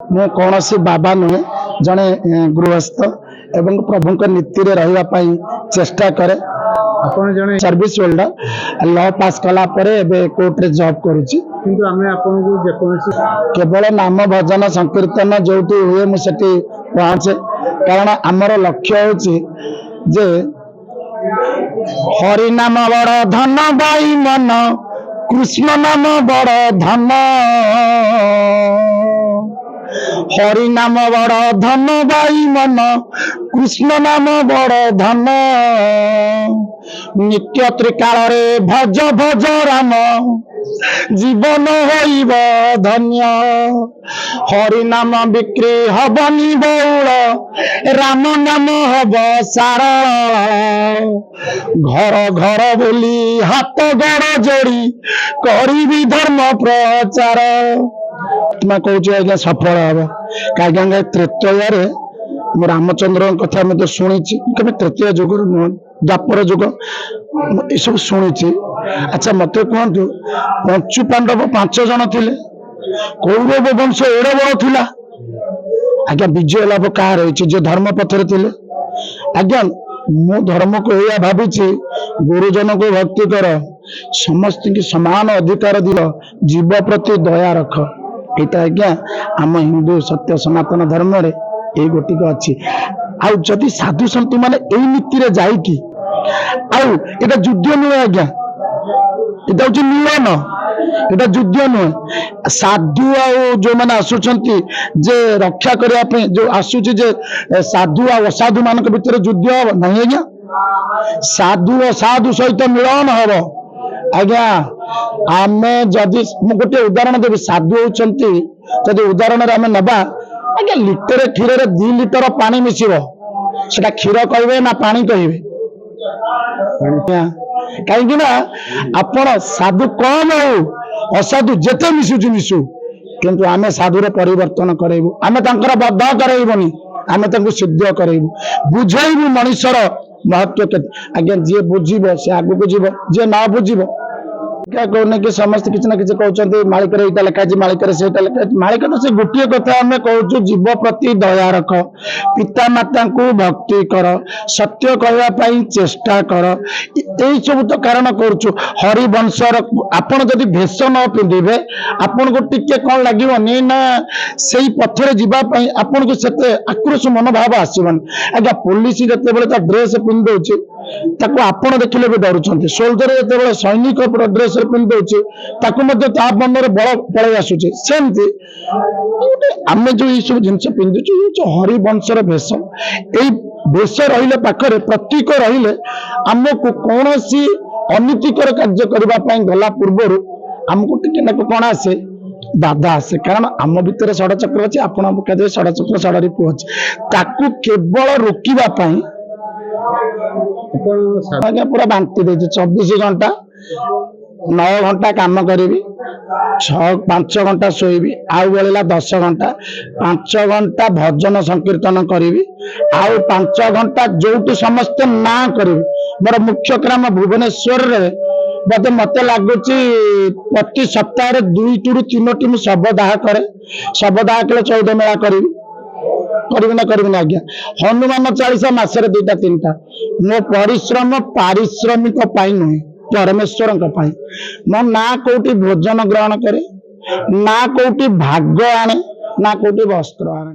ମୁଁ କୌଣସି ବାବା ନୁହେଁ, ଜଣେ ଗୃହस्ଥ ଏବଂ ପ୍ରଭୁଙ୍କ ନୀତିରେ ରହିବା ପାଇଁ ଚେଷ୍ଟା କରେ। ଆପଣ ଜଣେ ସର୍ଭିସ ହୋଲ୍ଡର, ଲ ପାସ୍ କଲା ପରେ ଏବେ କୋର୍ଟରେ ଜବ୍ କରୁଛି। କିନ୍ତୁ ଆମେ ଆପଣଙ୍କୁ ଯେକୌଣସି କେବଳ ନାମ ଭଜନ ସଂକୀର୍ତ୍ତନ ଯୋଉଠି ହୁଏ ମୁଁ ସେଠି ପହଞ୍ଚେ, କାରଣ ଆମର ଲକ୍ଷ୍ୟ ହେଉଛି ଯେ ହରି ନାମ ବଡ଼ ଧନ ବାଇ ମନ, କୃଷ୍ଣ ନାମ ବଡ଼ ଧନ। হরি নাম বড় ধন বাই মন, কৃষ্ণ নাম বড় ধন। নিত্য ত্রিকাଳରେ ভজ ভজ রাম, জীবন হইব ধন্য। হরি নাম বিক্রি হবনি বৌল, রাম নাম হব সার। ঘর ঘর বলি হাত গড় যোড়ি, করিবি ধর্ম প্রচার। मैं कहूँ आज्ञा सफल हम कहीं त्रेतया मु रामचंद्र कथा मैं शुणी कभी तृतीय जुग नुह द्वापर जुग ये सब शुणी। अच्छा मत कहतु पंचु पांडव 5 जन थे, कौरव वंश एड़ बड़ था। आज्ञा विजय लाभ क्या रही जो धर्म पथर थे। आज्ञा मु धर्म को यह भावी गुरुजन को भक्ति कर, समस्त की समान अधिकार दिल, जीव प्रति दया रख। यहाँ आज्ञा आम हिंदू सत्य सनातन धर्म रे ये गोटिक अच्छी। आदि साधु सन्तु मैंने यही नीति रे जाइकी आउ युद्ध नुहे आज्ञा, ये हूँ मिलन, ये युद्ध नुहे। साधु जो मैंने आसुंच जे रक्षा करने जो आसूची जे साधु असाधु मान भर युद्ध हम नहीं आज्ञा, साधु असाधु सहित मिलन हम आज्ञा। आमे जदि मु गोटे उदाहरण देवी, साधु होती जदि उदाहरण आम नवा आज्ञा, लिटर क्षीर 2 लिटर पानी मिसिब सेटा क्षीर कहे ना पानी कहे? कहीं आपण साधु कम हो असाधु जिते मिशुचु मिशु, किंतु आमे साधु परिवर्तन करेबू, आमे तांकर बद्ध करेबनी, आमे तांको सिद्ध करेबू, बुझेबू मनुष्यर महत्व के। आज्ञा जी बुझीब से आगु को जीव, जी न बुझीब क्या कहने कि समस्त किसी ना किसी कहते मालिक लिखाई, मालिक से लिखाई। मालिक तो से गोटे कथा आम कहूँ, जीव प्रति दया रख, पिता माता को भक्ति कर, सत्य कहवाई चेष्टा कर। यही सब तो कारण करुचु हरिवंशर। आपण जदि भेष न पिंधे आपन को टिके कौन लगे ना से पथर जावाई आपन को से आक्रोश मनोभाव आसबन। आज्ञा पुलिस जिते बड़े ड्रेस पिंधे ताको आपण देखिले भी डरुंट, सोल्जर जिते सैनिक ड्रेस पिंधे ताको मन बल पलि आसूचे। सेमती आम जो ये सब जिन पिंधुचु हरिवंशर भेष, यही भेष रही पाखरे प्रतीक रही आमको कौन सी अनीतिकर कार्य करने गला पूर्वर आमको टिके कौन आसे बाधा आसे, कारण आम भितर षड़चक्र अच्छे। आपण षड़चक्र षड़ी पुह अच्छे, ताकू केवल रोकवाई आज्ञा पूरा बांटी दे। 24 घंटा 9 घंटा काम करी, 5 घंटा शोबी, आउ बेला 10 घंटा, 5 घंटा भजन संकीर्तन करी, आउ 5 घंटा जो समस्ते ना करी। मोर मुख्य ग्राम भुवनेश्वर रे बोधे मत लगुच प्रति सप्ताह 2 टू 3 शवदाह करे। शवदाह कले 14 मेला करी ना आज्ञा। हनुमान 40 मासरे 2टा 3टा। मो परिश्रम पारिश्रमिक नुहे, परमेश्वर मो ना कोटी भोजन ग्रहण करे, ना कोटी भाग आने, ना कोटी वस्त्र आने।